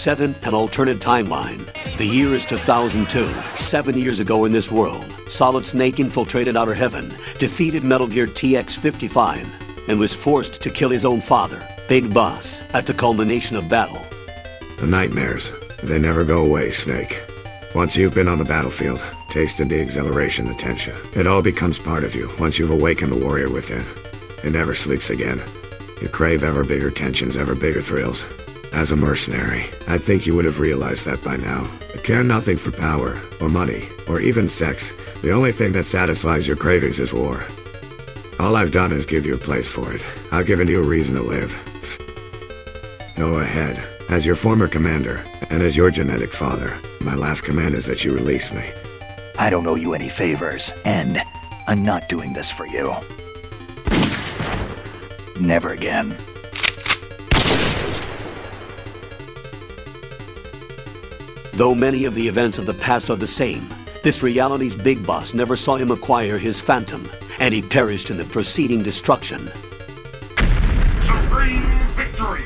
set in an alternate timeline. The year is 2002. 7 years ago in this world, Solid Snake infiltrated Outer Heaven, defeated Metal Gear TX-55, and was forced to kill his own father, Big Boss, at the culmination of battle. The nightmares, they never go away, Snake. Once you've been on the battlefield, tasted the exhilaration, the tension, it all becomes part of you once you've awakened the warrior within. It never sleeps again. You crave ever bigger tensions, ever bigger thrills. As a mercenary, I think you would have realized that by now. I care nothing for power, or money, or even sex. The only thing that satisfies your cravings is war. All I've done is give you a place for it. I've given you a reason to live. Go ahead. As your former commander, and as your genetic father, my last command is that you release me. I don't owe you any favors, and I'm not doing this for you. Never again. Though many of the events of the past are the same, this reality's Big Boss never saw him acquire his Phantom, and he perished in the preceding destruction. Supreme victory!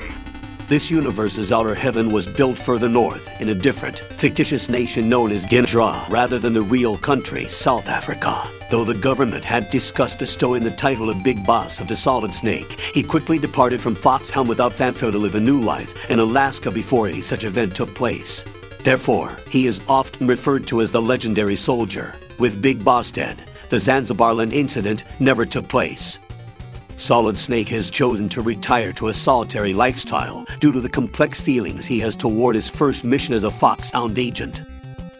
This universe's Outer Heaven was built further north in a different, fictitious nation known as Gintra, rather than the real country, South Africa. Though the government had discussed bestowing the title of Big Boss of the Solid Snake, he quickly departed from Foxhound without fanfare to live a new life in Alaska before any such event took place. Therefore, he is often referred to as the legendary soldier. With Big Boss dead, the Zanzibarland incident never took place. Solid Snake has chosen to retire to a solitary lifestyle due to the complex feelings he has toward his first mission as a Foxhound agent.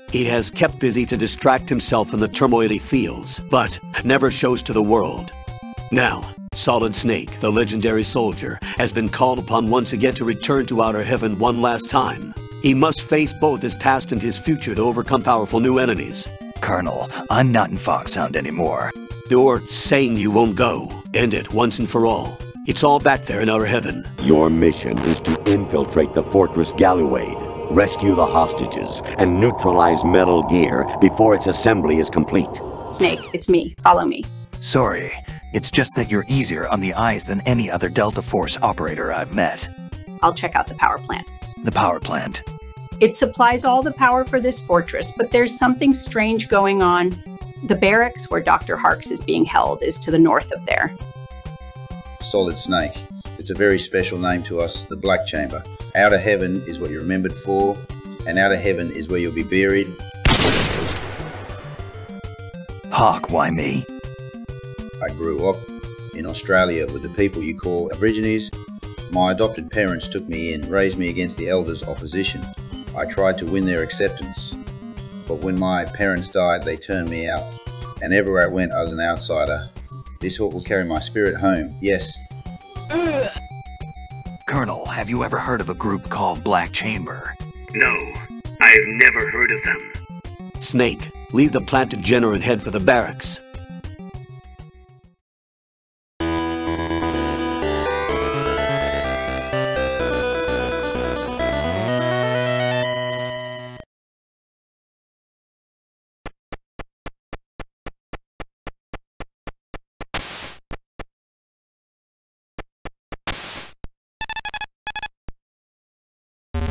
He has kept busy to distract himself from the turmoil he feels, but never shows to the world. Now, Solid Snake, the legendary soldier, has been called upon once again to return to Outer Heaven one last time. He must face both his past and his future to overcome powerful new enemies. Colonel, I'm not in Foxhound anymore. You're saying you won't go. End it once and for all. It's all back there in Outer Heaven. Your mission is to infiltrate the fortress Galuade, rescue the hostages, and neutralize Metal Gear before its assembly is complete. Snake, it's me. Follow me. Sorry, it's just that you're easier on the eyes than any other Delta Force operator I've met. I'll check out the power plant. The power plant. It supplies all the power for this fortress, but there's something strange going on. The barracks where Dr. Harks is being held is to the north of there. Solid Snake. It's a very special name to us, the Black Chamber. Outer Heaven is what you're remembered for, and Outer Heaven is where you'll be buried. Hawk, why me? I grew up in Australia with the people you call Aborigines. My adopted parents took me in, raised me against the elders' opposition. I tried to win their acceptance, but when my parents died, they turned me out. And everywhere I went, I was an outsider. This hook will carry my spirit home, yes. Colonel, have you ever heard of a group called Black Chamber? No, I've never heard of them. Snake, leave the plant to Jenner and head for the barracks.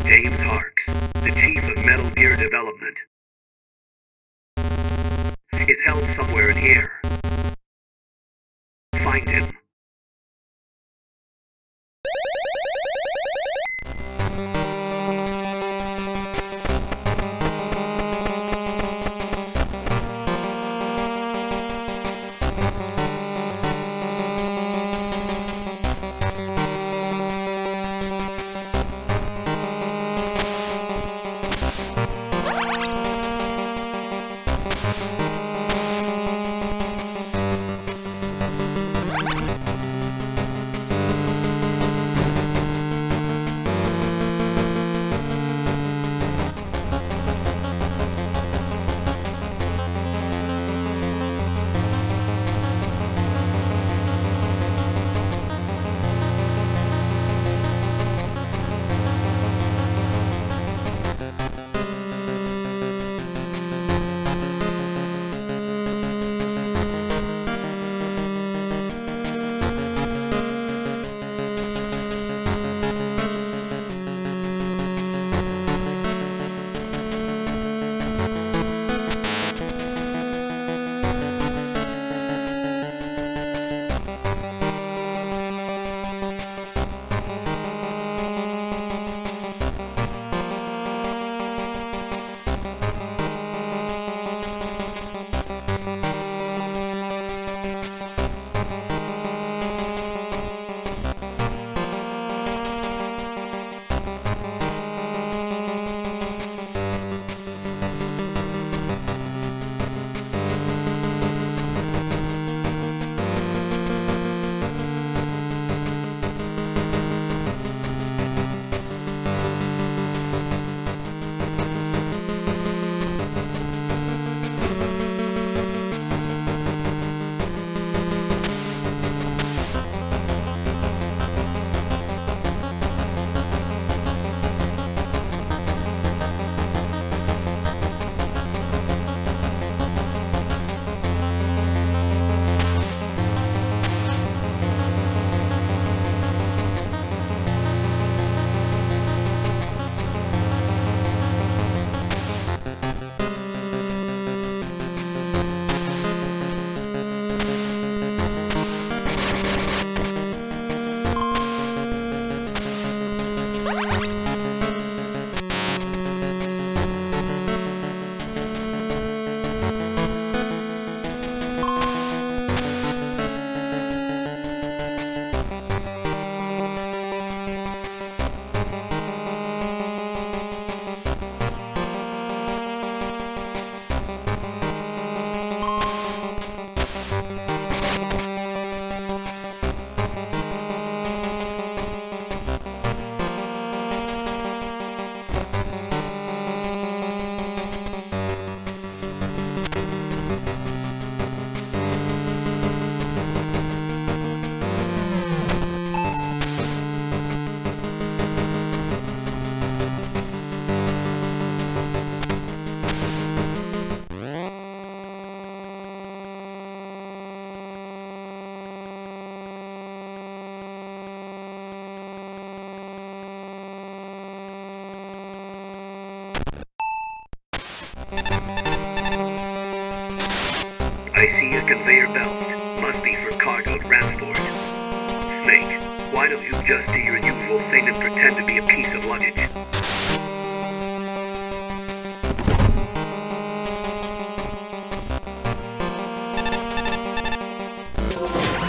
James Harks, the Chief of Metal Gear Development, is held somewhere in here. Find him. I see a conveyor belt. Must be for cargo transport. Snake, why don't you just do your usual thing and pretend to be a piece of luggage?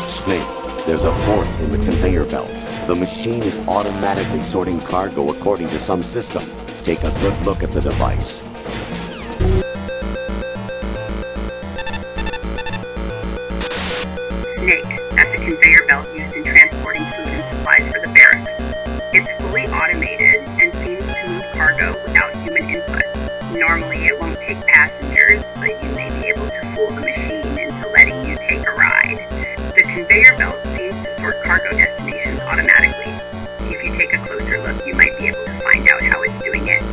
Snake, there's a fault in the conveyor belt. The machine is automatically sorting cargo according to some system. Take a good look at the device. Snake, that's a conveyor belt used in transporting food and supplies for the barracks. It's fully automated and seems to move cargo without human input. Normally it won't take passengers, but you may be able to fool the machine into letting you take a ride. The conveyor belt seems to sort cargo destinations automatically. If you take a closer look, you might be able to find out how it's doing it.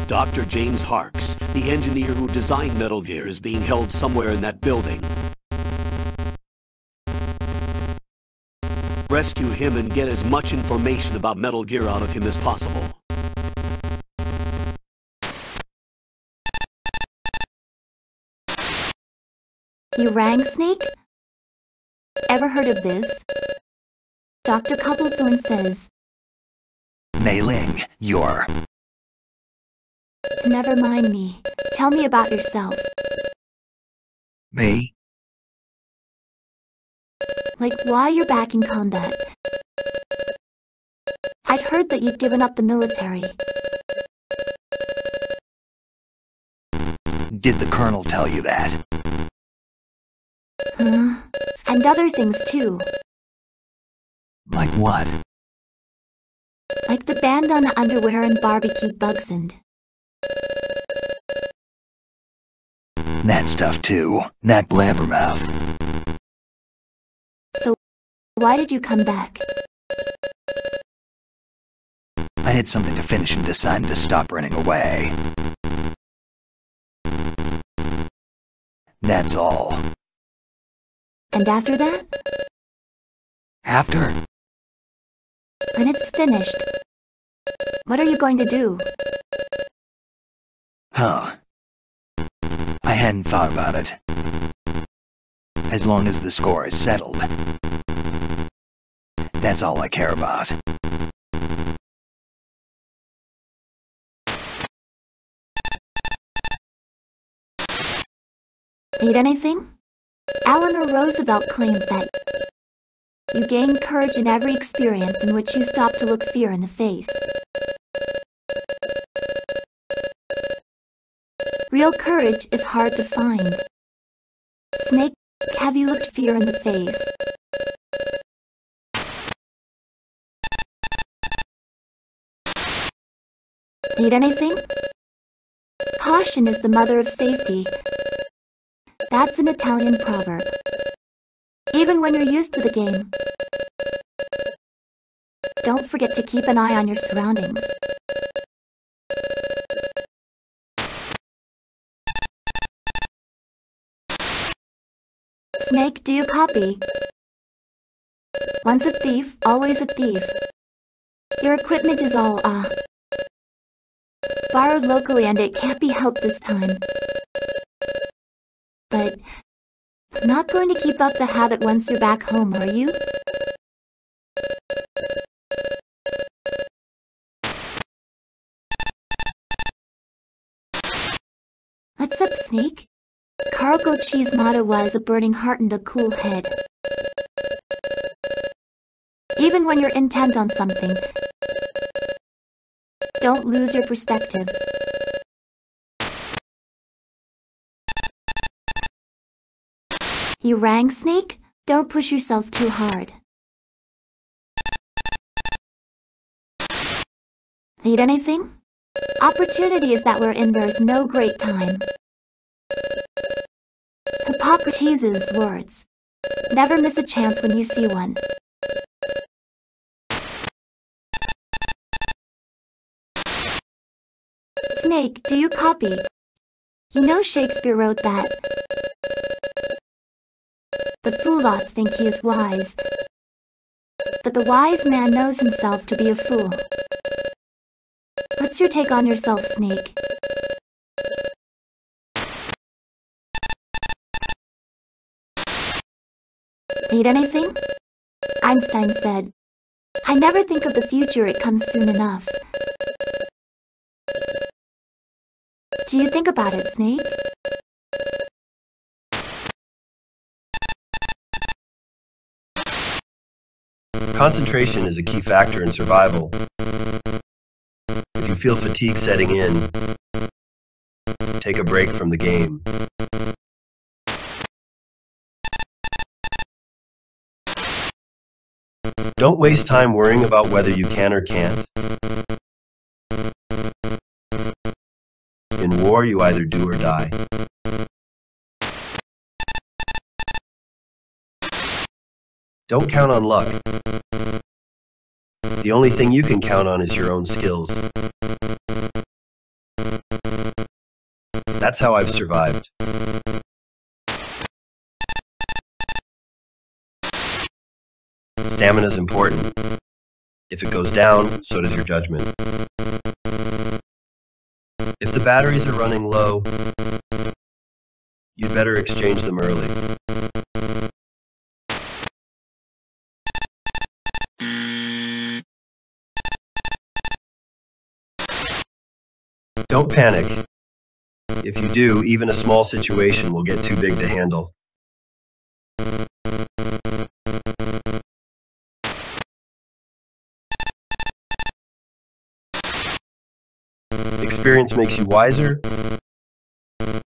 Dr. James Harks, the engineer who designed Metal Gear, is being held somewhere in that building. Rescue him and get as much information about Metal Gear out of him as possible. You rang, Snake? Ever heard of this? Dr. Cobblethorne says... Mei Ling, you're... Never mind me. Tell me about yourself. Me? Like why you're back in combat. I'd heard that you'd given up the military. Did the Colonel tell you that? Huh? And other things too. Like what? Like the bandana underwear and barbecue bugsand. That stuff too. That blabbermouth. So, why did you come back? I had something to finish and decided to stop running away. That's all. And after that? After? When it's finished, what are you going to do? Huh. I hadn't thought about it. As long as the score is settled. That's all I care about. Need anything? Eleanor Roosevelt claimed that you gain courage in every experience in which you stop to look fear in the face. Real courage is hard to find. Snake, have you looked fear in the face? Need anything? Caution is the mother of safety. That's an Italian proverb. Even when you're used to the game. Don't forget to keep an eye on your surroundings. Snake, do you copy? Once a thief, always a thief. Your equipment is all, borrowed locally and it can't be helped this time. But, not going to keep up the habit once you're back home, are you? What's up, Snake? Cargo Chi's motto was a burning heart and a cool head. Even when you're intent on something, don't lose your perspective. You rang, Snake? Don't push yourself too hard. Need anything? Opportunity is that we're in, there's no great time. Hippocrates' words. Never miss a chance when you see one. Snake, do you copy? You know Shakespeare wrote that. The fool oft think he is wise, but the wise man knows himself to be a fool. What's your take on yourself, Snake? Need anything? Einstein said, I never think of the future, it comes soon enough. Do you think about it, Snake? Concentration is a key factor in survival. If you feel fatigue setting in, take a break from the game. Don't waste time worrying about whether you can or can't. In war, you either do or die. Don't count on luck. The only thing you can count on is your own skills. That's how I've survived. Stamina's important. If it goes down, so does your judgment. If the batteries are running low, you'd better exchange them early. Don't panic. If you do, even a small situation will get too big to handle. Experience makes you wiser,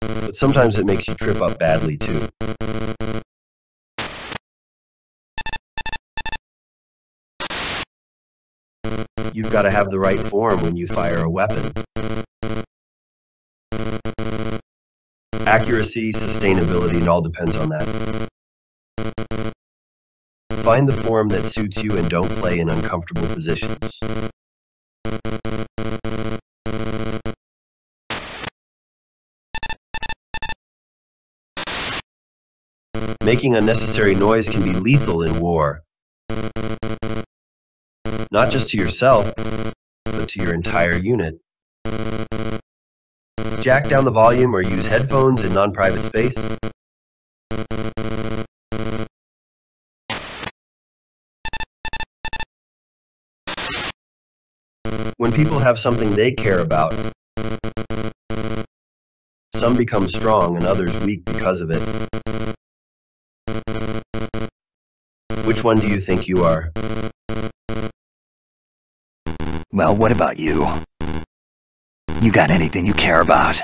but sometimes it makes you trip up badly too. You've got to have the right form when you fire a weapon. Accuracy, sustainability, and all depends on that. Find the form that suits you and don't play in uncomfortable positions. Making unnecessary noise can be lethal in war. Not just to yourself, but to your entire unit. Jack down the volume or use headphones in non-private space. When people have something they care about, some become strong and others weak because of it. Which one do you think you are? Well, what about you? You got anything you care about?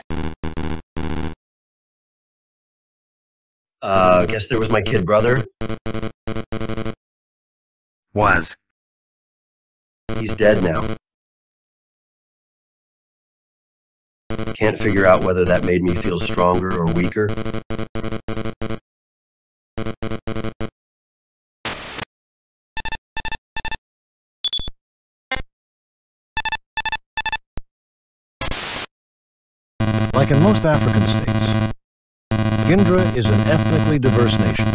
Guess there was my kid brother. Was. He's dead now. Can't figure out whether that made me feel stronger or weaker. Like in most African states, Gindra is an ethnically diverse nation.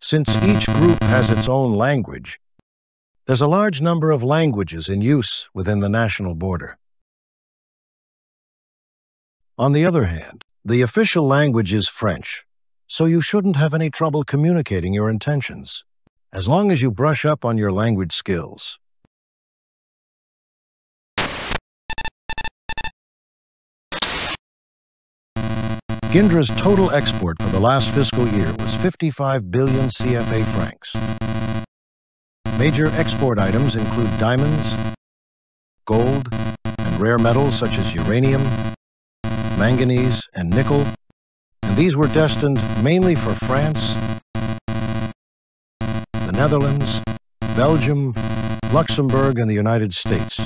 Since each group has its own language, there's a large number of languages in use within the national border. On the other hand, the official language is French, so you shouldn't have any trouble communicating your intentions, as long as you brush up on your language skills. Gindra's total export for the last fiscal year was 55 billion CFA francs. Major export items include diamonds, gold, and rare metals such as uranium, manganese, and nickel, and these were destined mainly for France, the Netherlands, Belgium, Luxembourg, and the United States.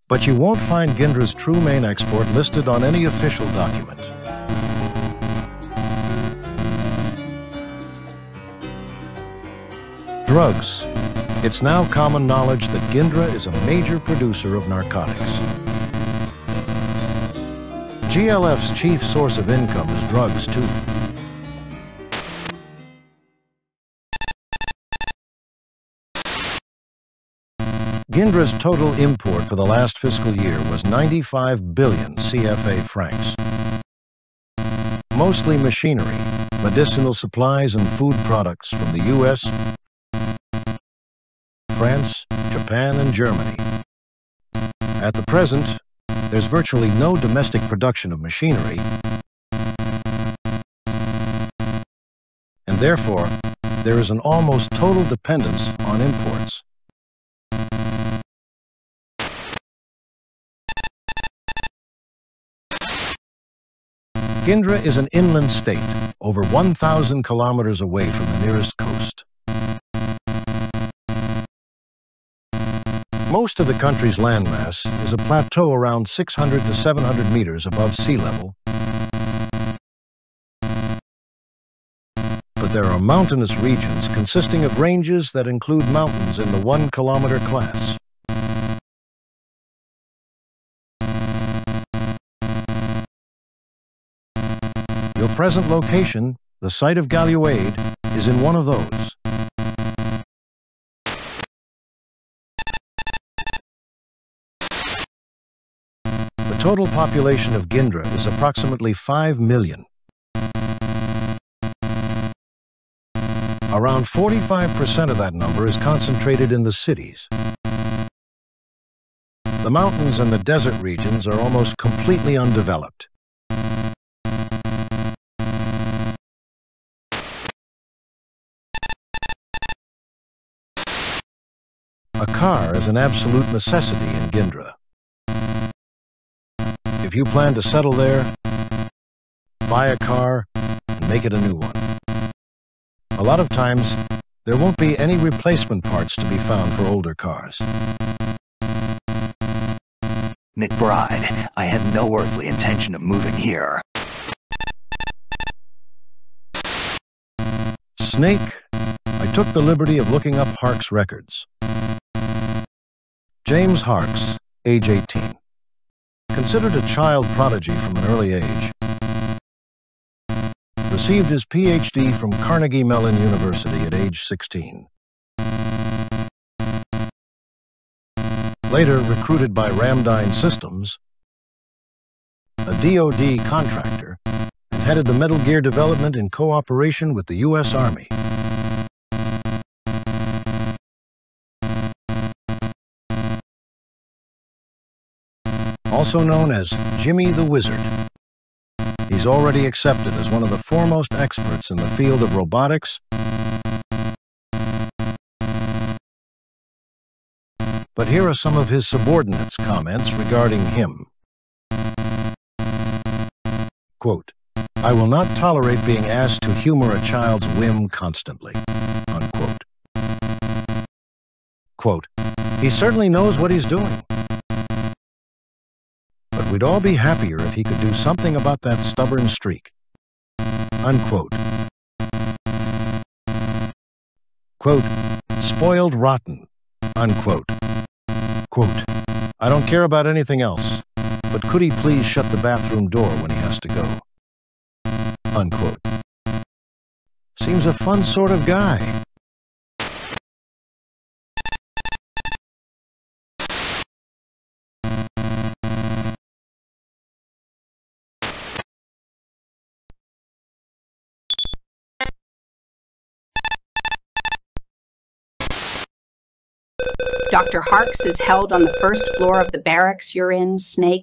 But you won't find Gindra's true main export listed on any official document. Drugs. It's now common knowledge that Gindra is a major producer of narcotics. GLF's chief source of income is drugs, too. Gindra's total import for the last fiscal year was 95 billion CFA francs. Mostly machinery, medicinal supplies, and food products from the US, France, Japan, and Germany. At the present, there's virtually no domestic production of machinery, and therefore, there is an almost total dependence on imports. Gindra is an inland state, over 1,000 kilometers away from the nearest coast. Most of the country's landmass is a plateau around 600 to 700 meters above sea level, but there are mountainous regions consisting of ranges that include mountains in the 1-kilometer class. Your present location, the site of Galuade, is in one of those. The total population of Gindra is approximately 5 million. Around 45% of that number is concentrated in the cities. The mountains and the desert regions are almost completely undeveloped. A car is an absolute necessity in Gindra. If you plan to settle there, buy a car and make it a new one. A lot of times, there won't be any replacement parts to be found for older cars. McBride, I had no earthly intention of moving here. Snake, I took the liberty of looking up Harks records. James Harks, age 18. Considered a child prodigy from an early age. Received his PhD from Carnegie Mellon University at age 16. Later recruited by Ramdyne Systems, a DoD contractor, and headed the Metal Gear development in cooperation with the U.S. Army. Also known as Jimmy the Wizard. He's already accepted as one of the foremost experts in the field of robotics. But here are some of his subordinates' comments regarding him. Quote, "I will not tolerate being asked to humor a child's whim constantly." Unquote. Quote, "He certainly knows what he's doing. But we'd all be happier if he could do something about that stubborn streak." Unquote. Quote, "Spoiled rotten." Unquote. Quote, "I don't care about anything else, but could he please shut the bathroom door when he has to go?" Unquote. Seems a fun sort of guy. Dr. Harks is held on the first floor of the barracks you're in, Snake.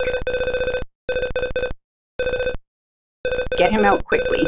Get him out quickly.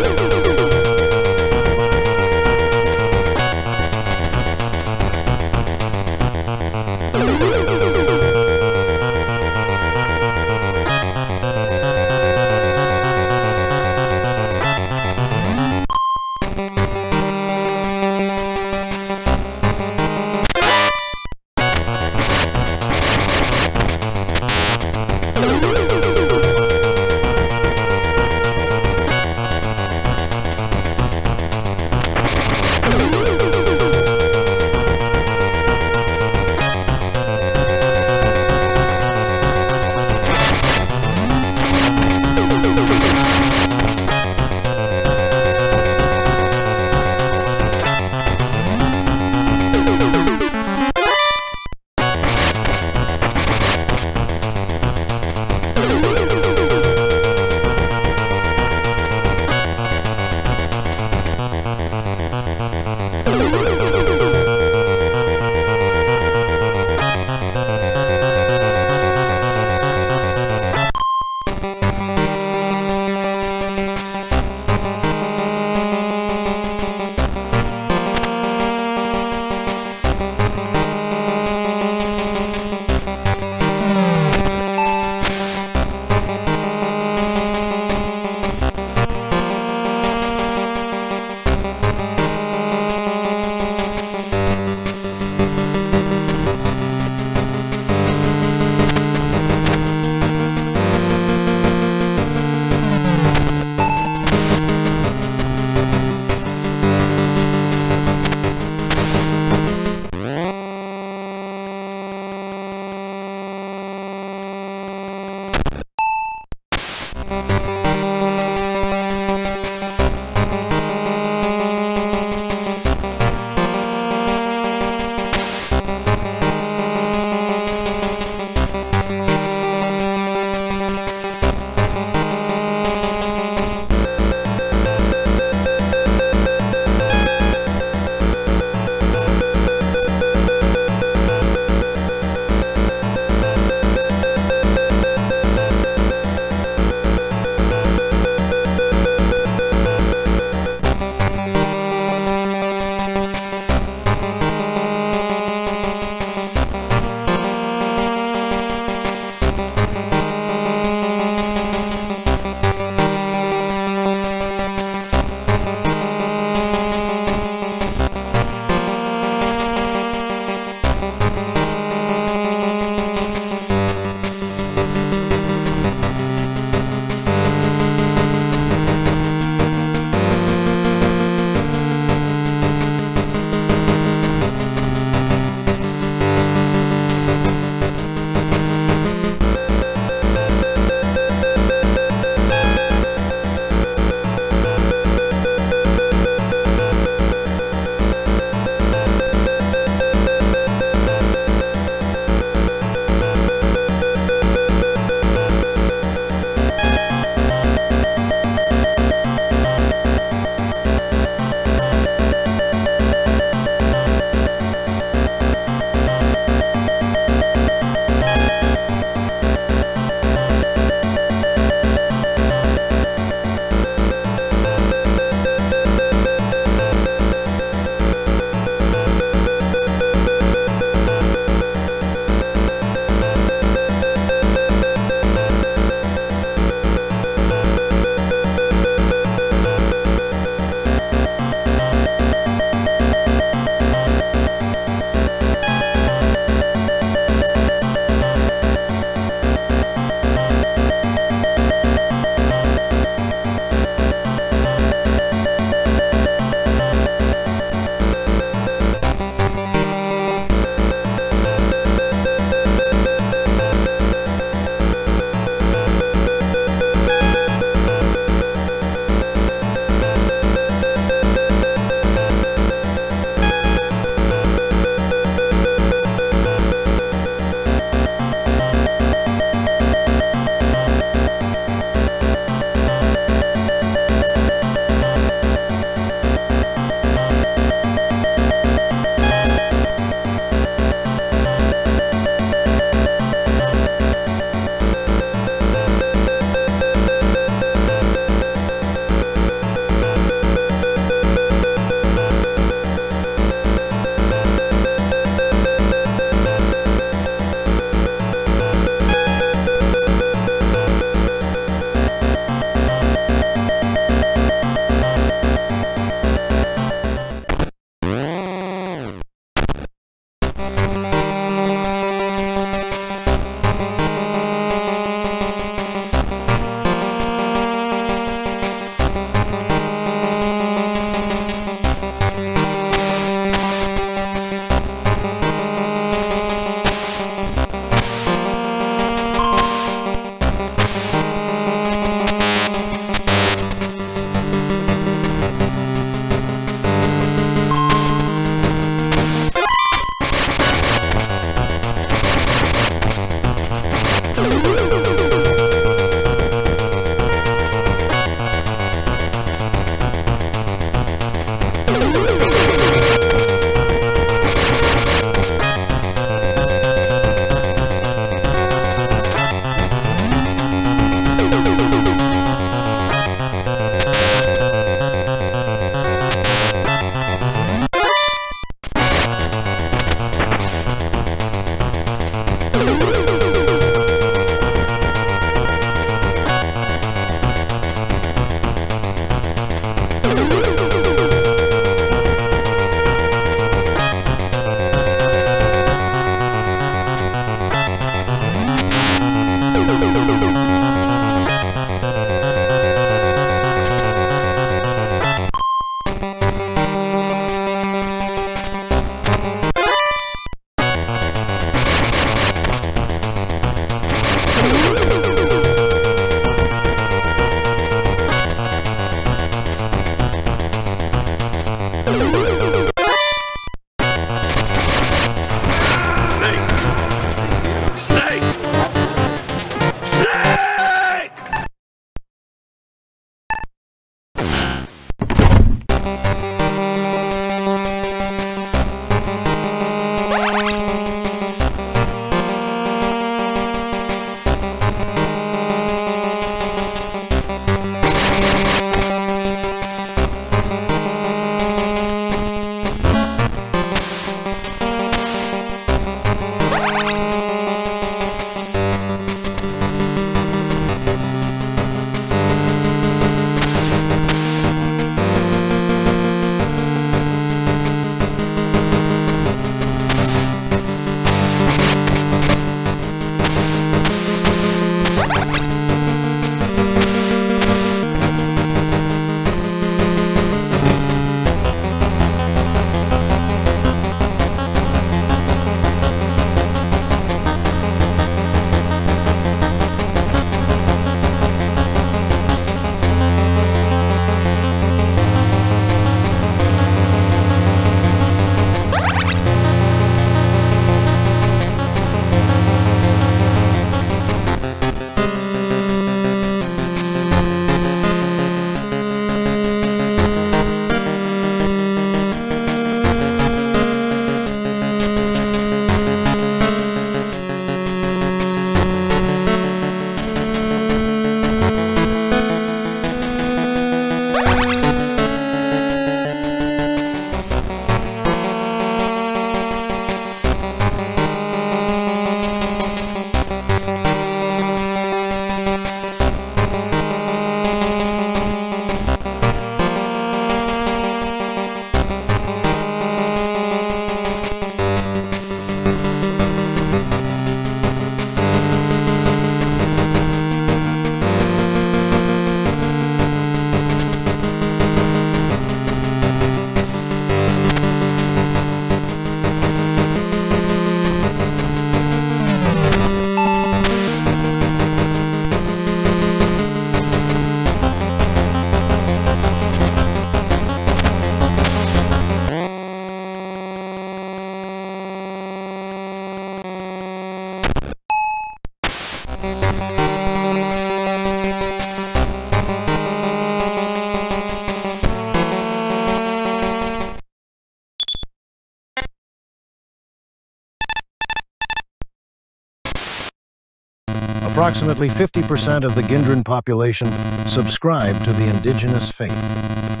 approximately 50% of the Gindran population subscribe to the indigenous faith.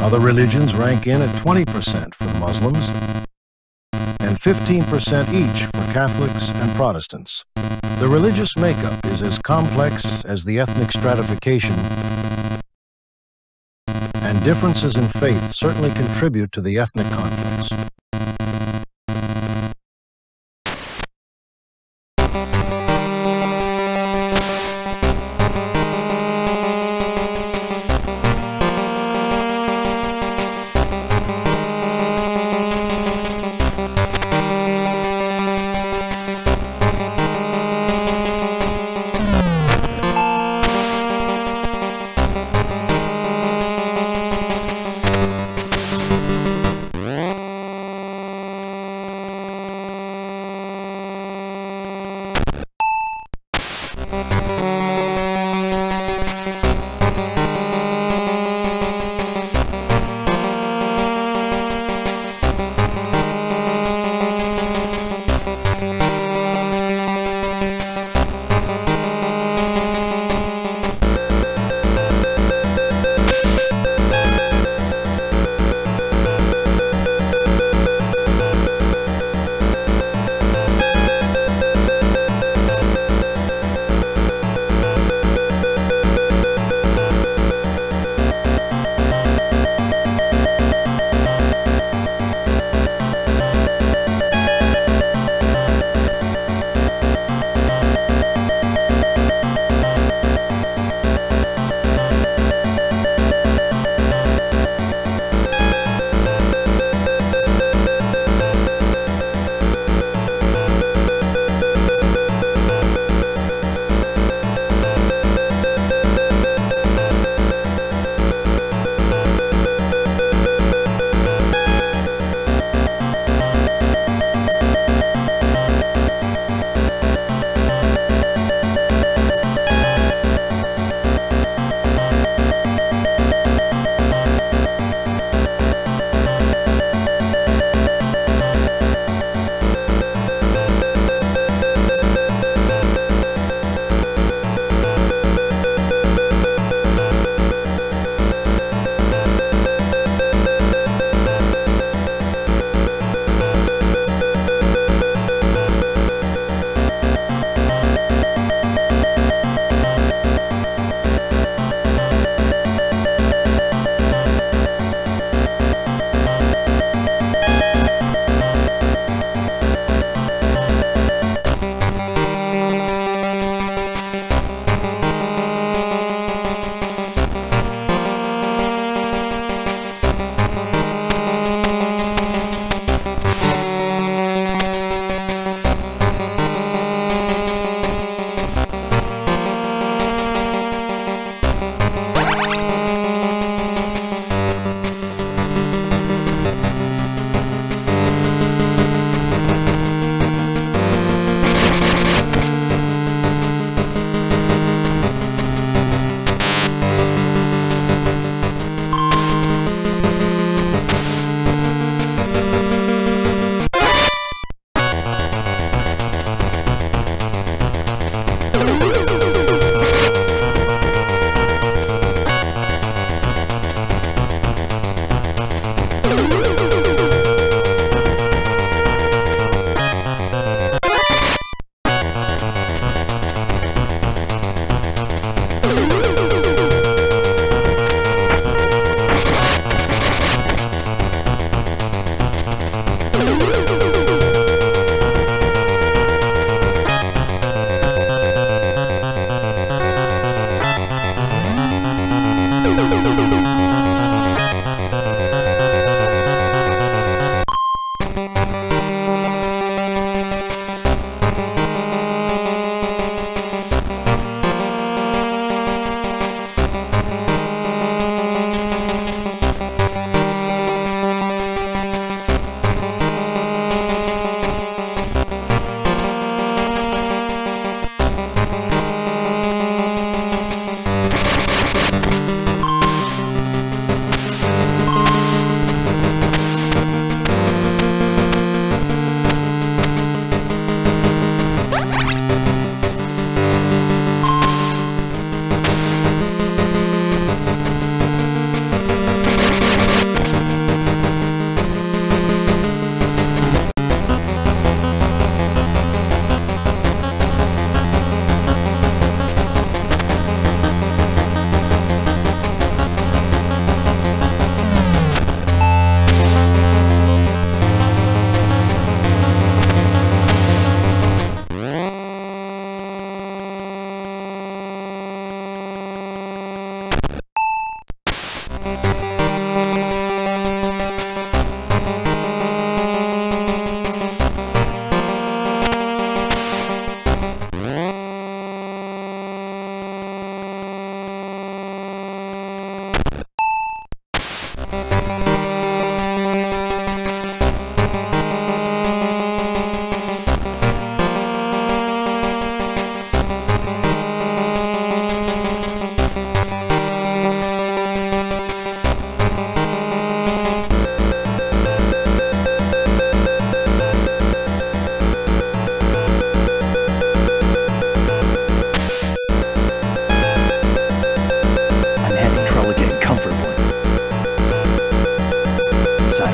Other religions rank in at 20% for the Muslims and 15% each for Catholics and Protestants. The religious makeup is as complex as the ethnic stratification, and differences in faith certainly contribute to the ethnic conflicts.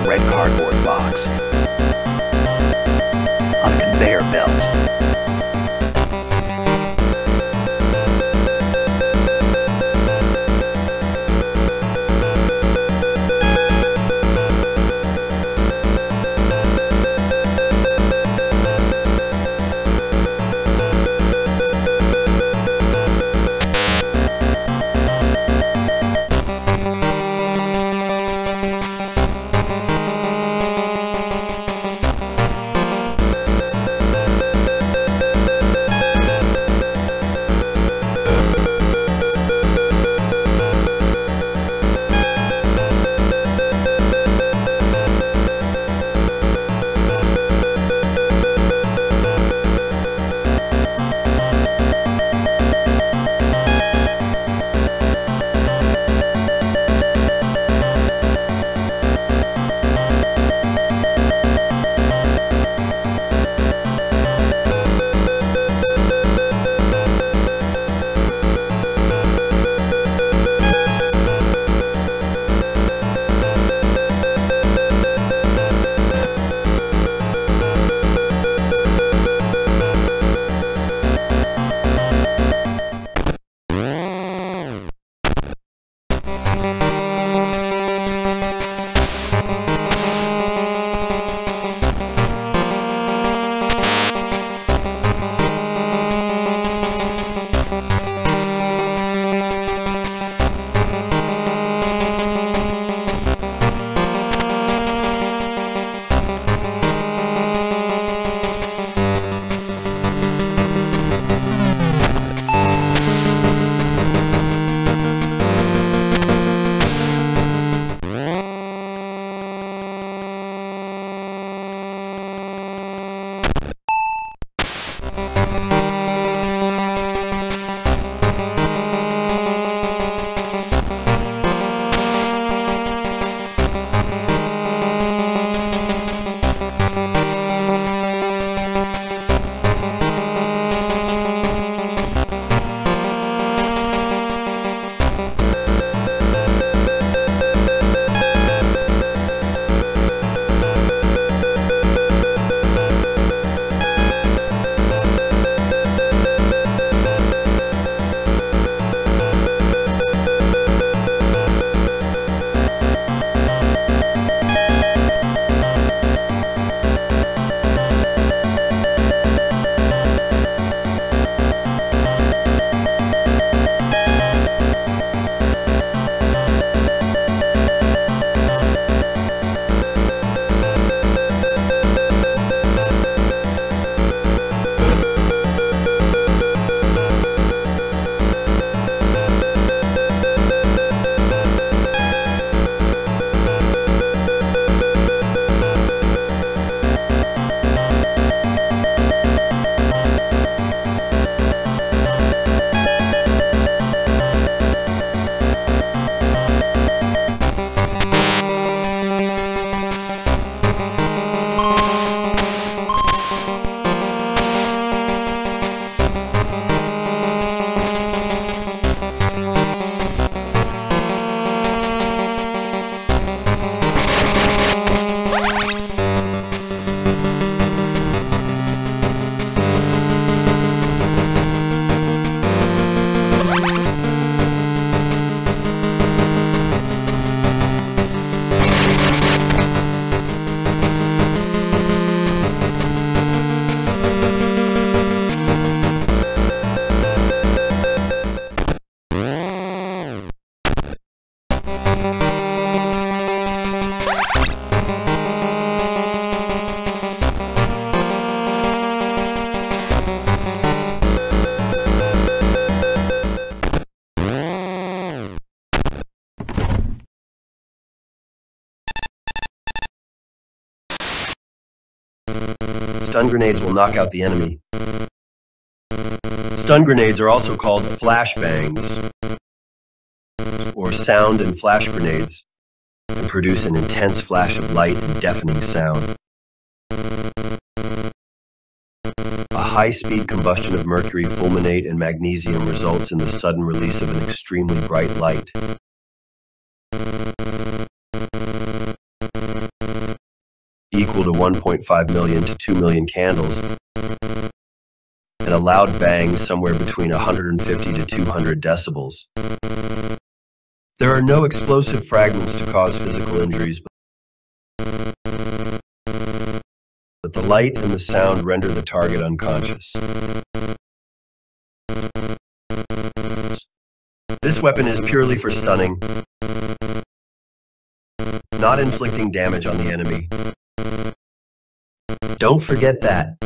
red cardboard box on a conveyor belt. Stun grenades will knock out the enemy. Stun grenades are also called flashbangs, or sound and flash grenades, and produce an intense flash of light and deafening sound. A high-speed combustion of mercury, fulminate, and magnesium results in the sudden release of an extremely bright light. to 1.5 million to 2 million candles, and a loud bang somewhere between 150 to 200 decibels. There are no explosive fragments to cause physical injuries, but the light and the sound render the target unconscious. This weapon is purely for stunning, not inflicting damage on the enemy. Don't forget that.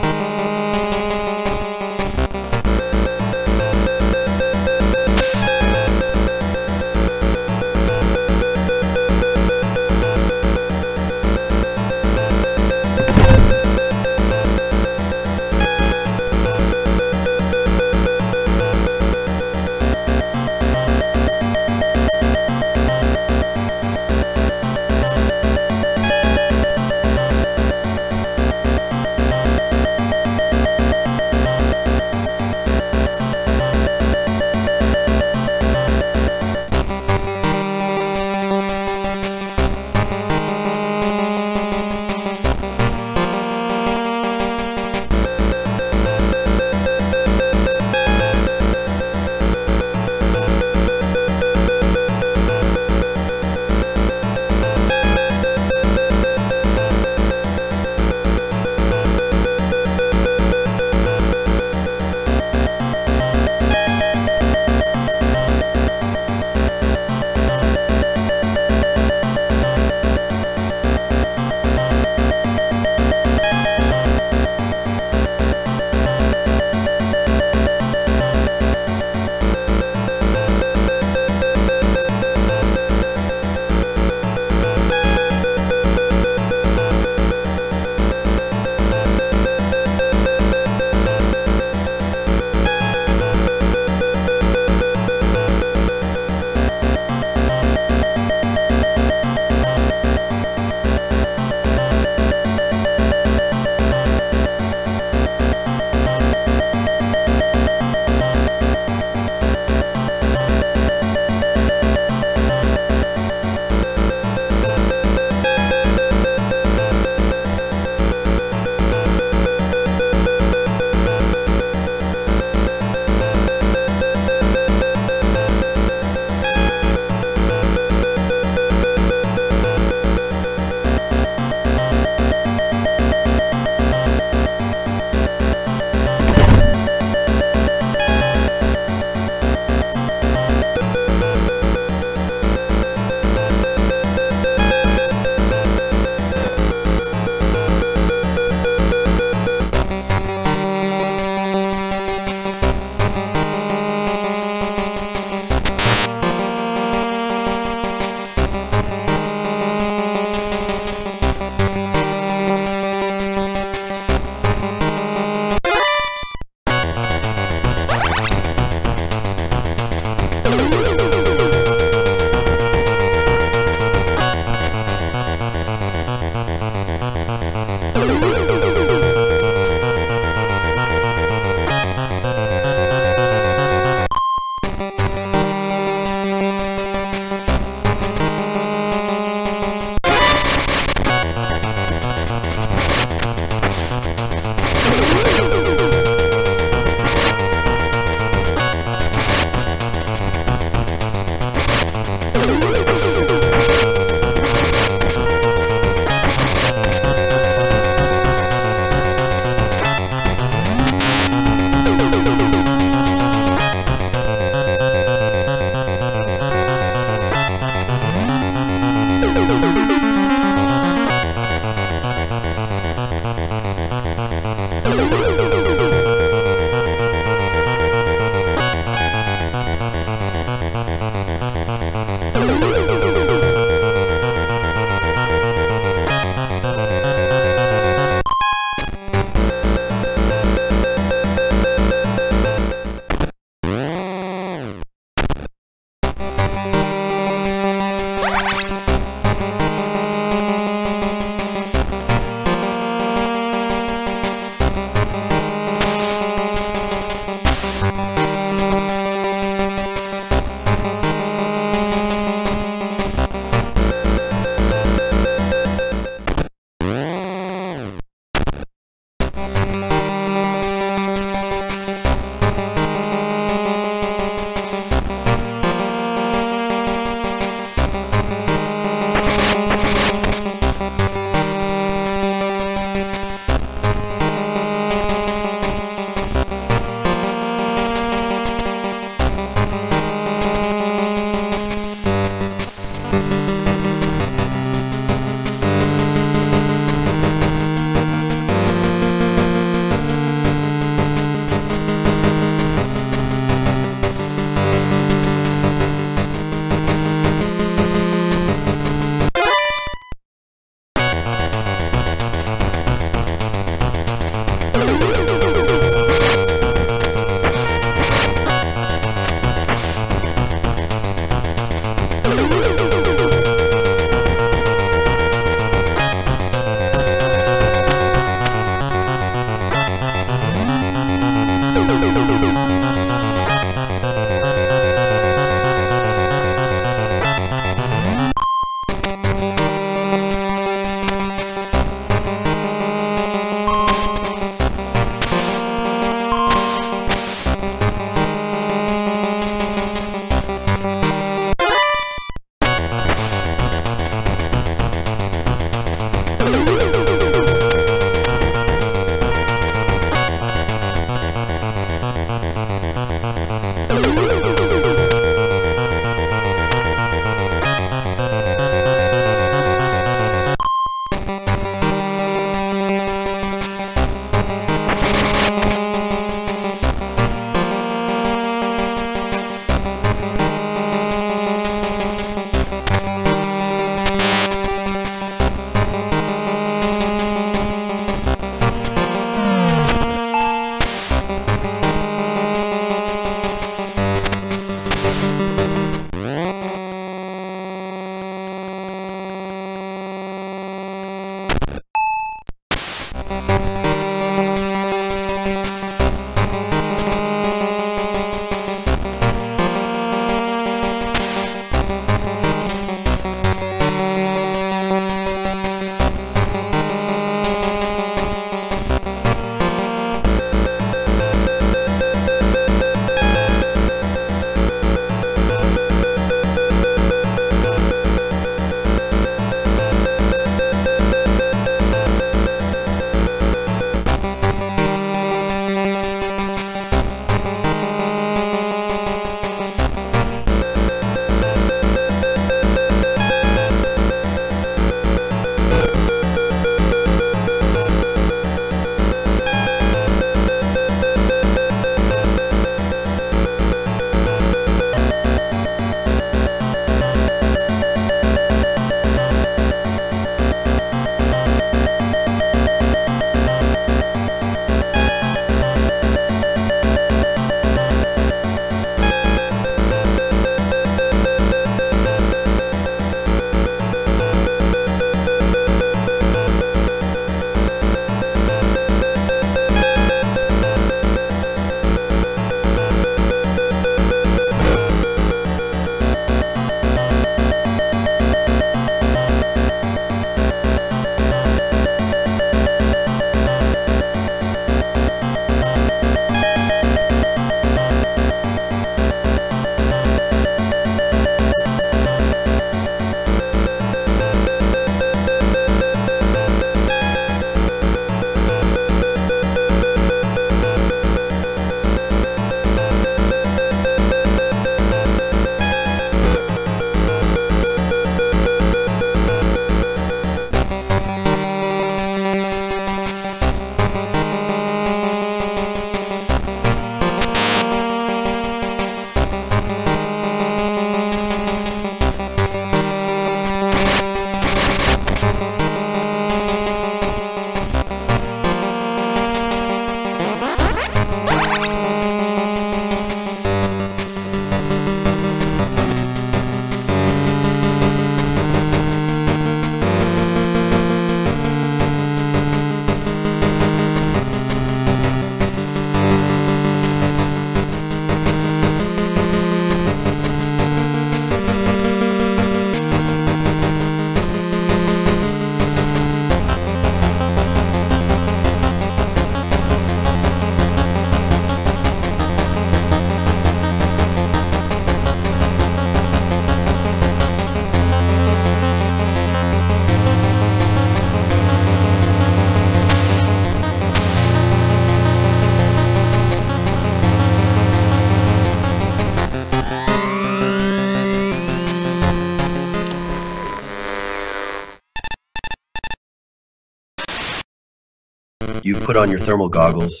You've put on your thermal goggles.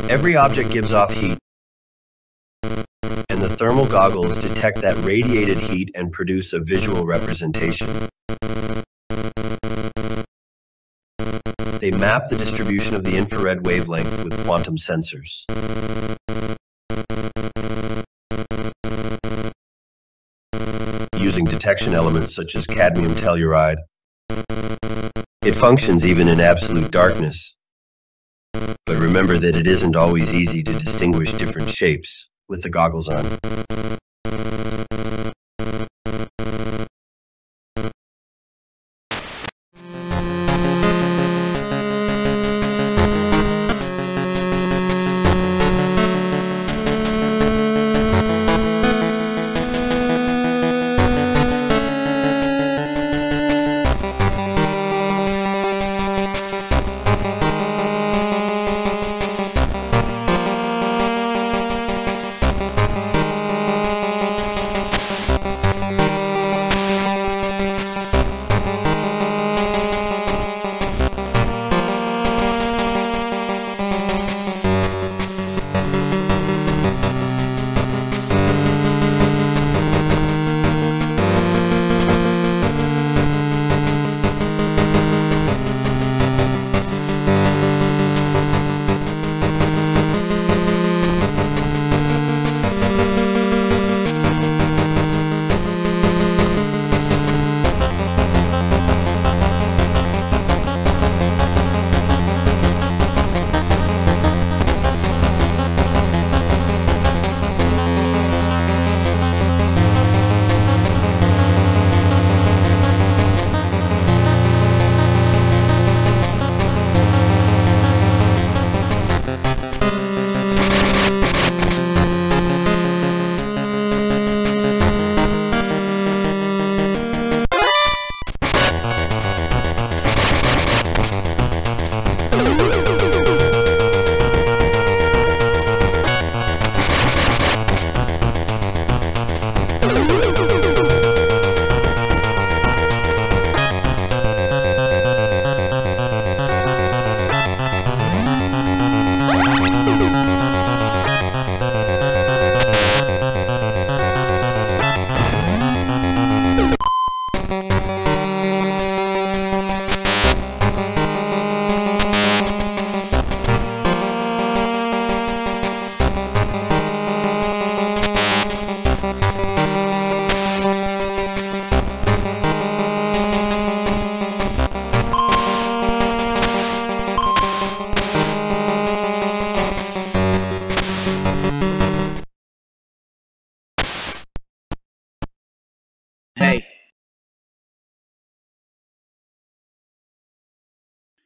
Every object gives off heat, and the thermal goggles detect that radiated heat and produce a visual representation. They map the distribution of the infrared wavelength with quantum sensors. Using detection elements such as cadmium telluride, it functions even in absolute darkness. But remember that it isn't always easy to distinguish different shapes with the goggles on.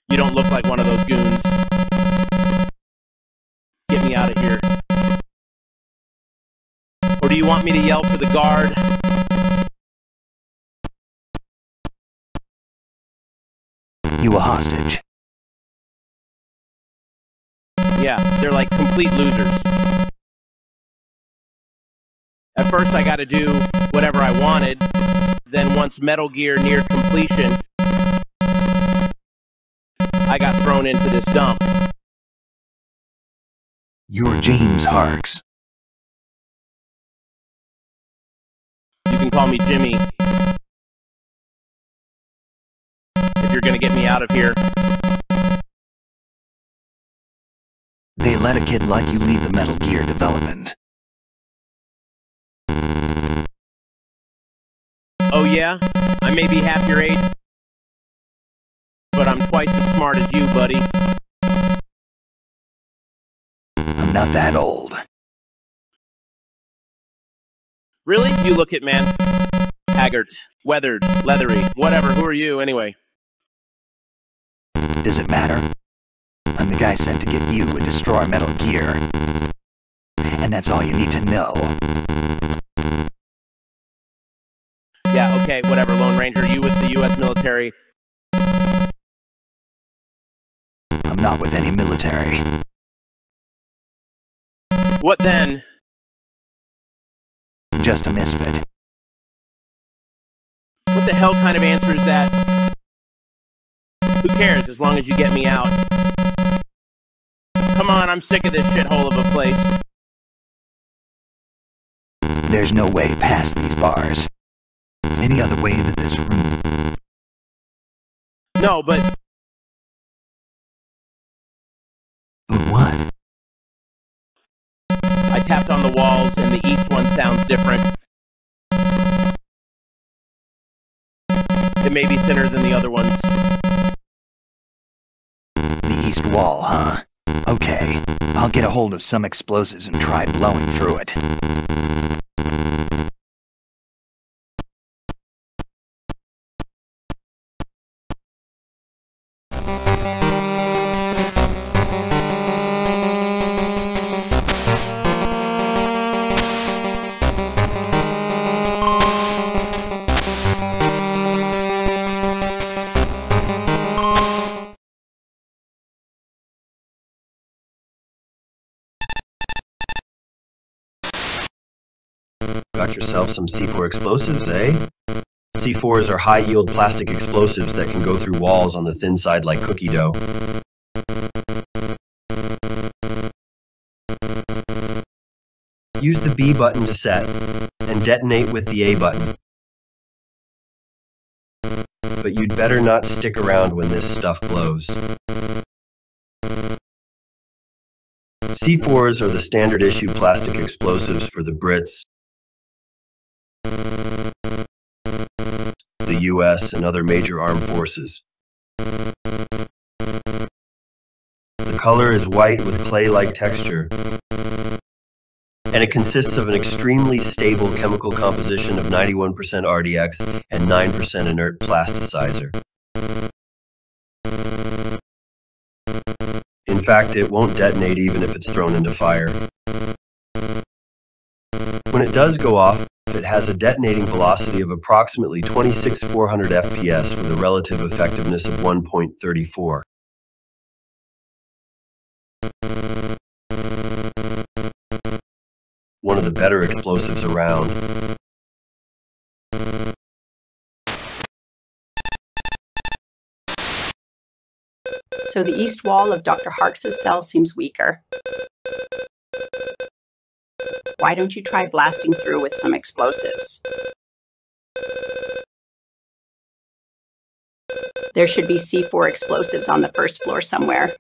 You don't look like one of those goons. Get me out of here. Or do you want me to yell for the guard? You a hostage? Yeah, they're like complete losers. At first I gotta do whatever I wanted. Then once Metal Gear neared completion, I got thrown into this dump. You're James Harks. You can call me Jimmy. If you're gonna get me out of here. They let a kid like you lead the Metal Gear development. Oh yeah? I may be half your age, but I'm twice as smart as you, buddy. I'm not that old. Really? You look it, man. Haggard, weathered, leathery, whatever. Who are you, anyway? Does it matter? I'm the guy sent to get you and destroy Metal Gear. And that's all you need to know. Yeah, okay, whatever, Lone Ranger. You with the U.S. military. I'm not with any military. What then? Just a misfit. What the hell kind of answer is that? Who cares, as long as you get me out? Come on, I'm sick of this shithole of a place. There's no way past these bars. Any other way into this room? No, but... But what? I tapped on the walls, and the east one sounds different. It may be thinner than the other ones. The east wall, huh? Okay, I'll get a hold of some explosives and try blowing through it. Got yourself some C4 explosives, eh? C4s are high-yield plastic explosives that can go through walls on the thin side like cookie dough. Use the B button to set, and detonate with the A button. But you'd better not stick around when this stuff blows. C4s are the standard issue plastic explosives for the Brits, the US, and other major armed forces. The color is white with clay-like texture, and it consists of an extremely stable chemical composition of 91% RDX and 9% inert plasticizer. In fact, it won't detonate even if it's thrown into fire. When it does go off, it has a detonating velocity of approximately 26,400 FPS with a relative effectiveness of 1.34. One of the better explosives around. So the east wall of Dr. Harks' cell seems weaker. Why don't you try blasting through with some explosives? There should be C4 explosives on the first floor somewhere.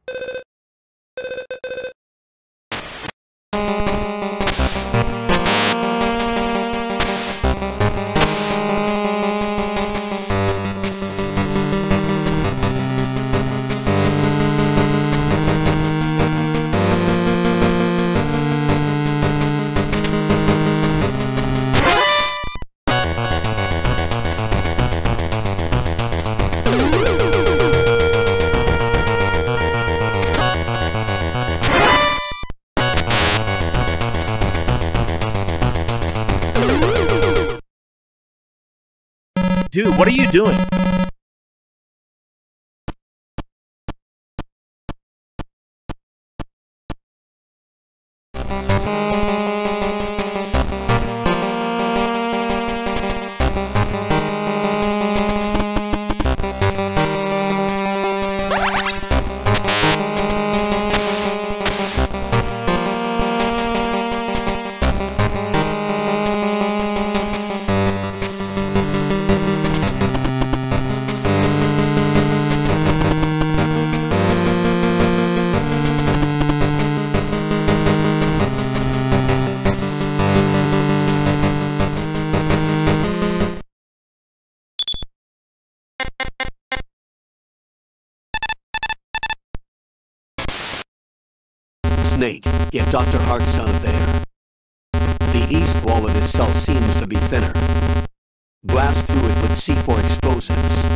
Dude, what are you doing? Snake, get Dr. Harks out of there. The east wall of his cell seems to be thinner. Blast through it with C4 explosives.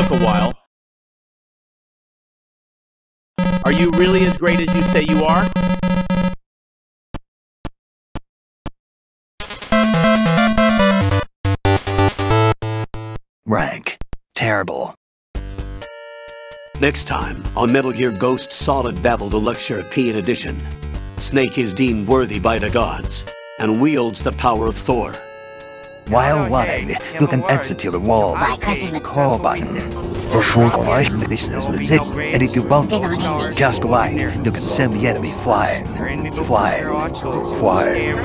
took a while. Are you really as great as you say you are? Rank. Terrible. Next time, on Metal Gear Ghost Solid Babel Deluxe European Edition, Snake is deemed worthy by the gods and wields the power of Thor. While running, you can exit to the wall by pressing the call button. A short business legit, and if you bump just right, you can send the enemy flying. Flying. Flying.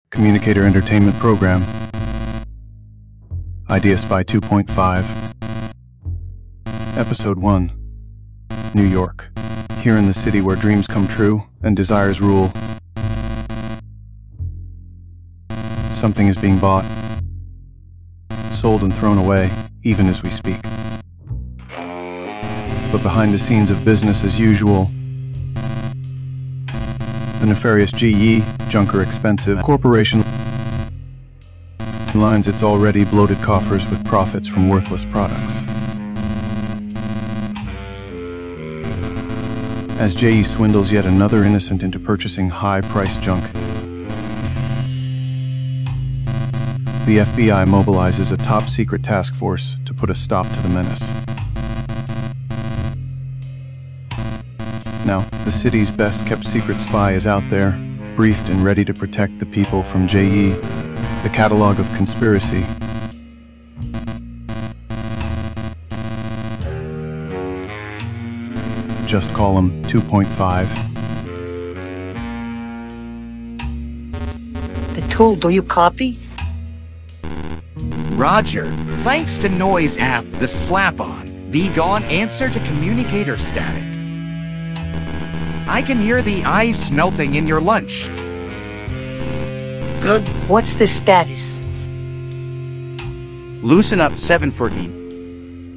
Communicator Entertainment Program. IdeaSpy 2.5. Episode 1. New York. Here in the city where dreams come true and desires rule. Something is being bought, sold and thrown away, even as we speak. But behind the scenes of business as usual, the nefarious GE, Junker Expensive Corporation, lines its already bloated coffers with profits from worthless products. As JE swindles yet another innocent into purchasing high-priced junk, the FBI mobilizes a top-secret task force to put a stop to the menace. Now, the city's best-kept secret spy is out there, briefed and ready to protect the people from JE, the catalog of conspiracy. Just call him 2.5. The tool, do you copy? Roger. Thanks to Noise app, the slap-on. Be gone answer to communicator static. I can hear the ice melting in your lunch. Good. What's the status? Loosen up, 714.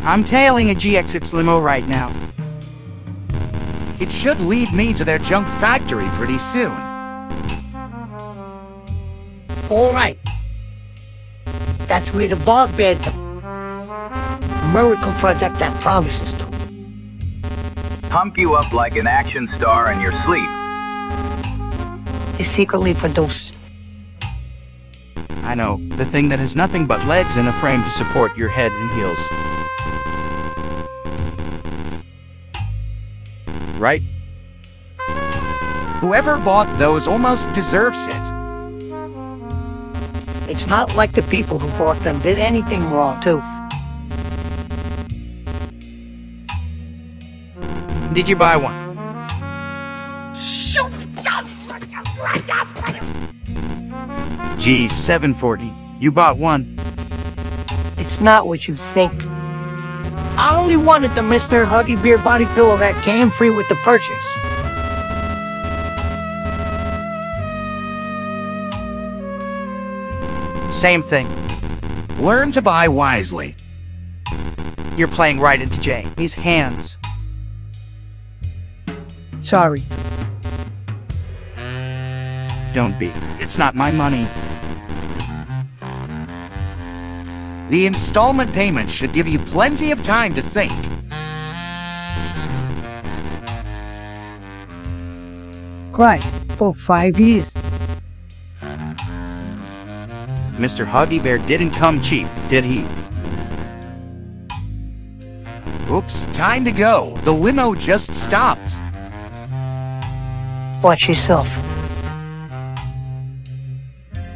I'm tailing a GX6 limo right now. It should lead me to their junk factory pretty soon. All right. That's where the bog bed, miracle project that promises to. Pump you up like an action star in your sleep. Is secretly produced. I know, the thing that has nothing but legs and a frame to support your head and heels. Right? Whoever bought those almost deserves it. It's not like the people who bought them did anything wrong, too. Did you buy one? Geez, 740. You bought one. It's not what you think. I only wanted the Mr. Huggy Beer body pillow that came free with the purchase. Same thing. Learn to buy wisely. You're playing right into Jamie's hands. Sorry. Don't be. It's not my money. The installment payment should give you plenty of time to think. Christ, for 5 years. Mr. Huggy Bear didn't come cheap, did he? Oops, time to go. The limo just stopped. Watch yourself.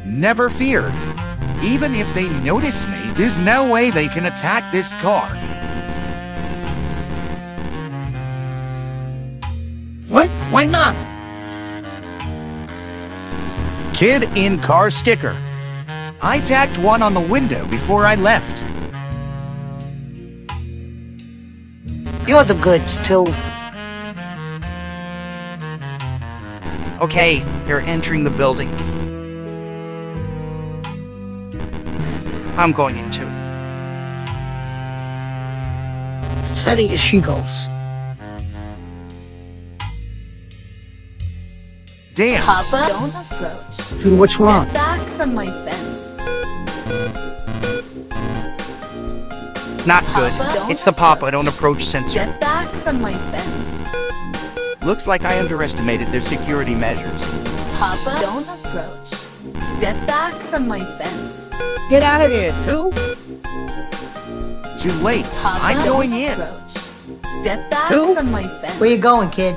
Never fear. Even if they notice me, there's no way they can attack this car. What? Why not? Kid in car sticker. I tacked one on the window before I left. You're the goods, too. Okay, you're entering the building. I'm going in too. Steady as she goes. Damn! Papa, don't approach. Dude, what's wrong? Step back from my fence. Not good. Papa, It's the Papa, don't approach sensor. Step back from my fence. Looks like I underestimated their security measures. Papa, don't approach. Step back from my fence. Get out of here, too. Too late. Papa, I'm going don't in. approach. Step back Two? from my fence. Where you going, kid?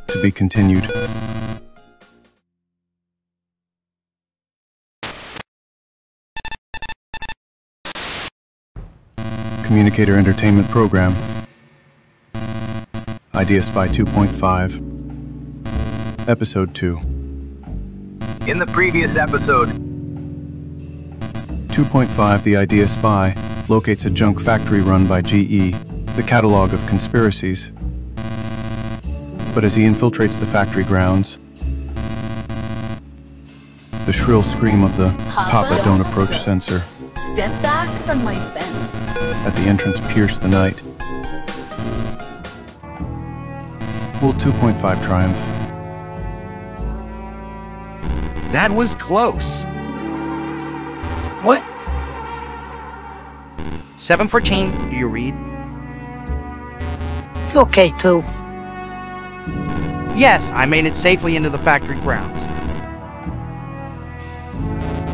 To be continued. Communicator Entertainment Program. IdeaSpy 2.5. Episode 2. In the previous episode, 2.5, the IdeaSpy locates a junk factory run by GE, the catalog of conspiracies. But as he infiltrates the factory grounds, the shrill scream of the Papa Don't Approach sensor Step back from my fence. at the entrance pierced the night. Will 2.5 triumph? That was close. What? 714, do you read? Okay, too. Yes, I made it safely into the factory grounds.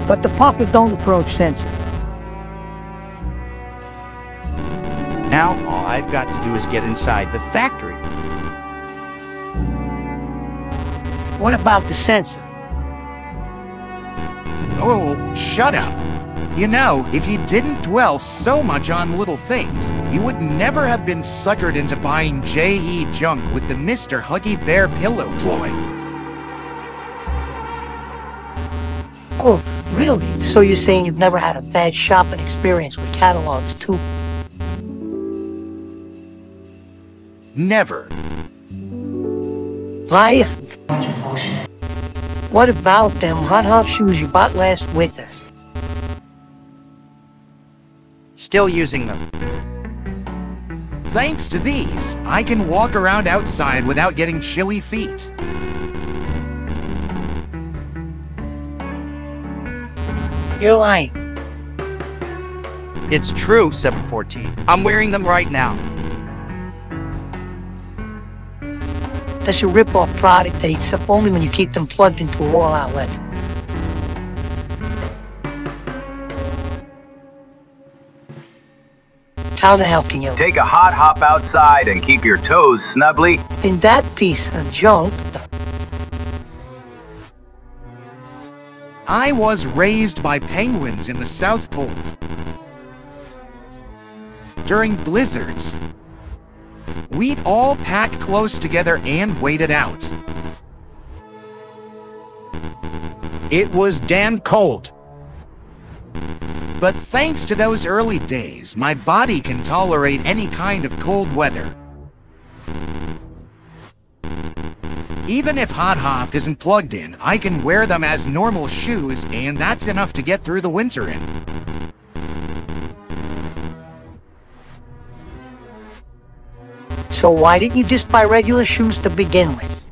But the Papa don't approach sensor. Now all I've got to do is get inside the factory. What about the sensor? Oh, shut up. You know, if you didn't dwell so much on little things, you would never have been suckered into buying JE junk with the Mr. Huggy Bear pillow ploy. Oh, really? So you're saying you've never had a bad shopping experience with catalogs, too? Never. Liar. What about them hot shoes you bought last winter? Still using them. Thanks to these, I can walk around outside without getting chilly feet. You're lying. It's true, 714. I'm wearing them right now. That's a rip-off product that heats up only when you keep them plugged into a wall outlet. How the hell can you? take a hot hop outside and keep your toes snugly. In that piece of junk, I was raised by penguins in the South Pole. During blizzards, we'd all pack close together and wait it out. It was damn cold. But thanks to those early days, my body can tolerate any kind of cold weather. Even if Hot Hop isn't plugged in, I can wear them as normal shoes, and that's enough to get through the winter in. so why didn't you just buy regular shoes to begin with?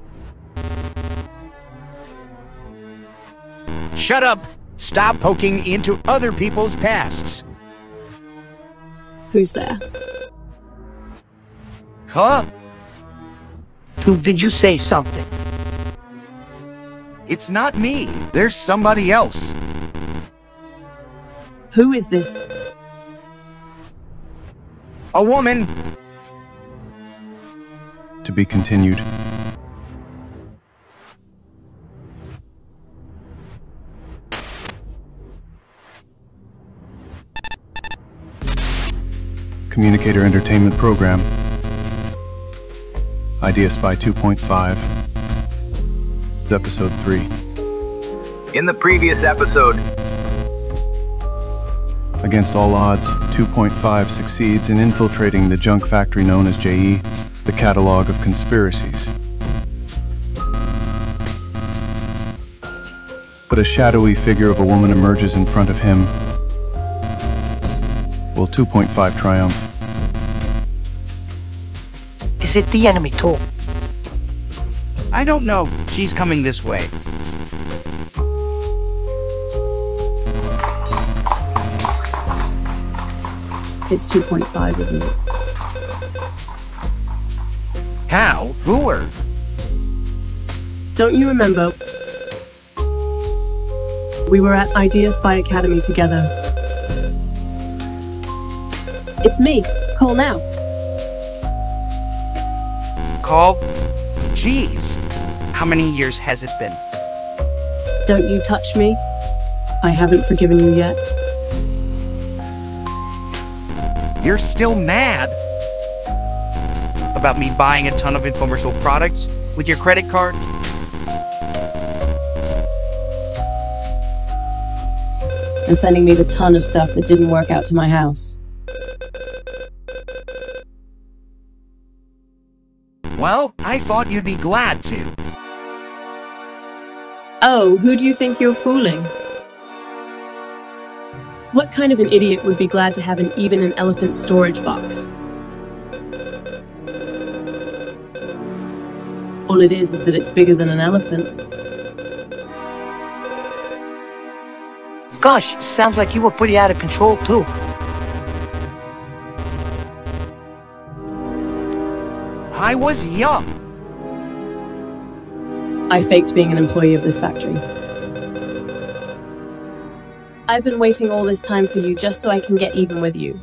Shut up! Stop poking into other people's pasts. Who's there? Huh? Dude, did you say something? It's not me. There's somebody else. Who is this? A woman. To be continued. Communicator Entertainment Program. IdeaSpy 2.5. Episode 3. In the previous episode, Against all odds, 2.5 succeeds in infiltrating the junk factory known as JE, the catalog of conspiracies. But a shadowy figure of a woman emerges in front of him. Will 2.5 triumph? Is it the enemy too? I don't know. She's coming this way. It's 2.5, isn't it? How? Who are? Don't you remember? We were at IdeaSpy Academy together. It's me. Call now. Call? Jeez. How many years has it been? Don't you touch me. I haven't forgiven you yet. You're still mad? About me buying a ton of infomercial products with your credit card? And sending me the ton of stuff that didn't work out to my house. Well, I thought you'd be glad to. Oh, who do you think you're fooling? What kind of an idiot would be glad to have even an elephant storage box? All it is that it's bigger than an elephant. Gosh, sounds like you were pretty out of control, too. I was young. I faked being an employee of this factory. I've been waiting all this time for you just so I can get even with you.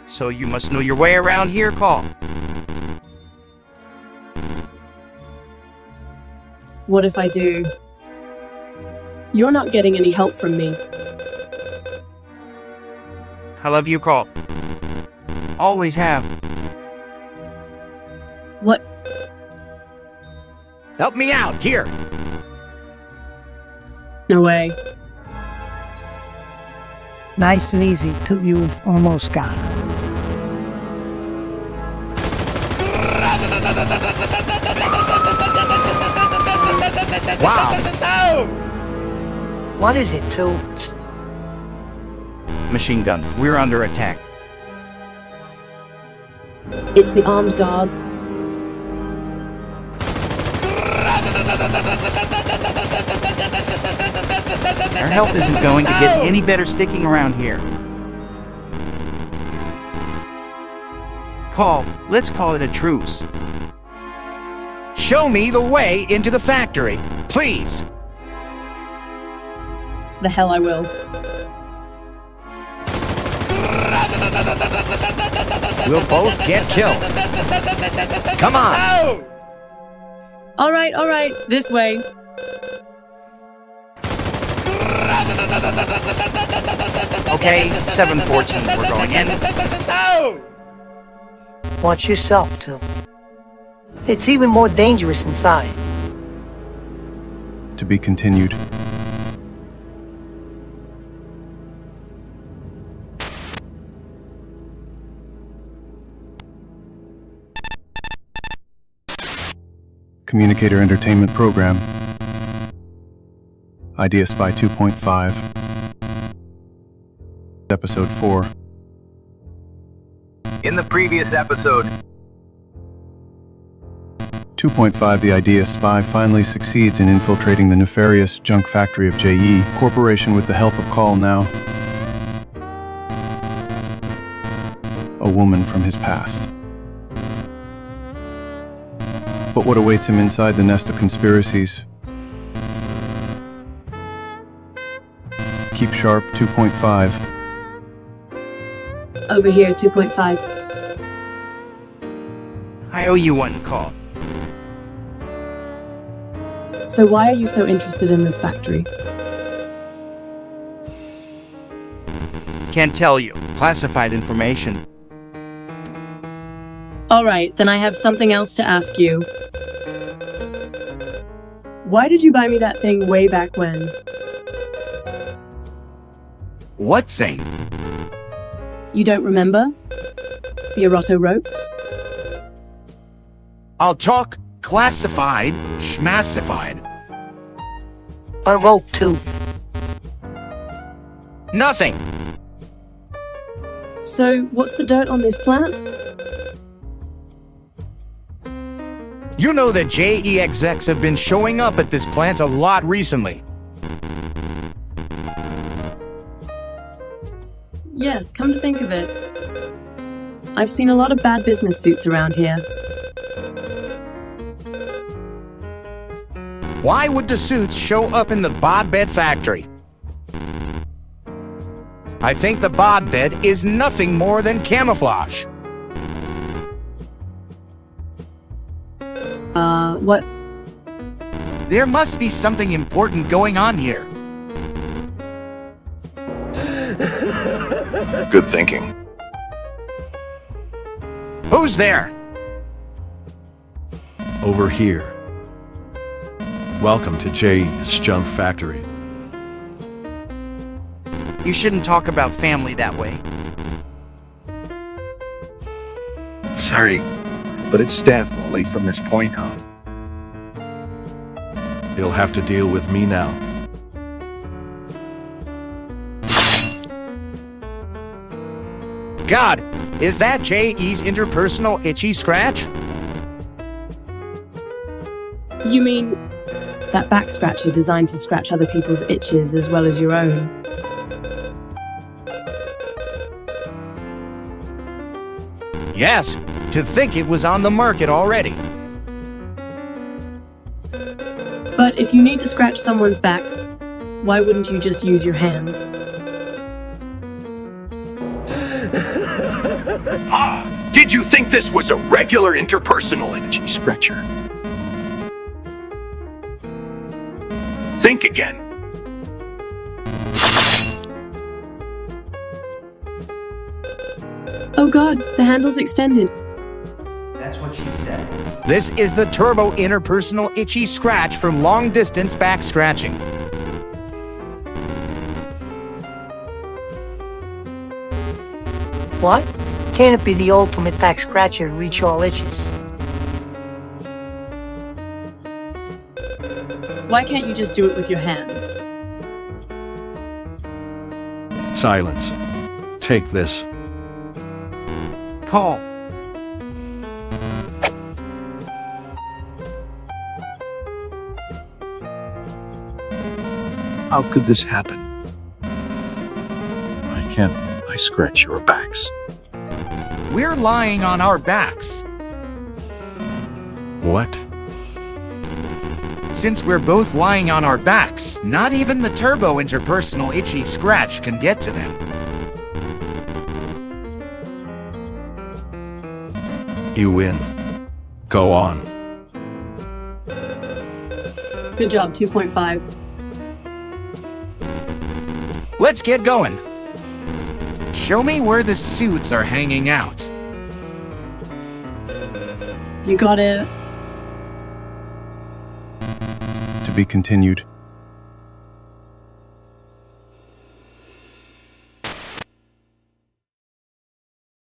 So you must know your way around here, Call. What if I do? You're not getting any help from me. I love you, Call. Always have. What? Help me out, here! No way. Nice and easy till you almost got it. Wow! What is it, too? Machine gun. We're under attack. It's the armed guards. Our health isn't going to get any better sticking around here. Call. Let's call it a truce. Show me the way into the factory, please. The hell I will. We'll both get killed. Come on. All right, this way. Okay, 714, we're going in. Watch yourself, too. It's even more dangerous inside. To be continued. Communicator Entertainment Program. IdeaSpy 2.5. Episode 4. In the previous episode, 2.5 The IdeaSpy finally succeeds in infiltrating the nefarious junk factory of JE Corporation with the help of Call now. A woman from his past. But what awaits him inside the nest of conspiracies? Keep sharp, 2.5. Over here, 2.5. I owe you one, Call. So why are you so interested in this factory? Can't tell you. Classified information. All right, then I have something else to ask you. Why did you buy me that thing way back when? What thing? You don't remember? The Eroto rope? I'll talk classified, schmassified. A rope, too. Nothing. So, what's the dirt on this plant? You know that JE execs have been showing up at this plant a lot recently. Yes, come to think of it, I've seen a lot of bad business suits around here. Why would the suits show up in the bod bed factory? I think the bod bed is nothing more than camouflage. What? There must be something important going on here. Good thinking. Who's there? Over here. Welcome to Jay's Junk Factory. You shouldn't talk about family that way. Sorry, but it's staff only from this point on. You'll have to deal with me now. God, is that JE's interpersonal itchy scratch? You mean that back scratcher designed to scratch other people's itches as well as your own? Yes, to think it was on the market already. But if you need to scratch someone's back, why wouldn't you just use your hands? Did you think this was a regular interpersonal itchy scratcher? Think again. Oh god, the handle's extended. That's what she said. This is the turbo interpersonal itchy scratch from long distance back scratching. What? Can it be the ultimate back scratcher to reach all itches? Why can't you just do it with your hands? Silence. Take this. Call. How could this happen? Why can't I scratch your backs? We're lying on our backs. What? Since we're both lying on our backs, not even the turbo interpersonal itchy scratch can get to them. You win. Go on. Good job, 2.5. Let's get going. Show me where the suits are hanging out. You got it. To be continued.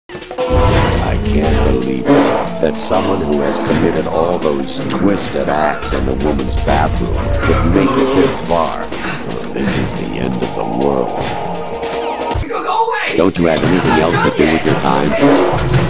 I can't believe it, that someone who has committed all those twisted acts in the woman's bathroom could make it this far. This is the end of the world. Don't you have anything else to do with your time?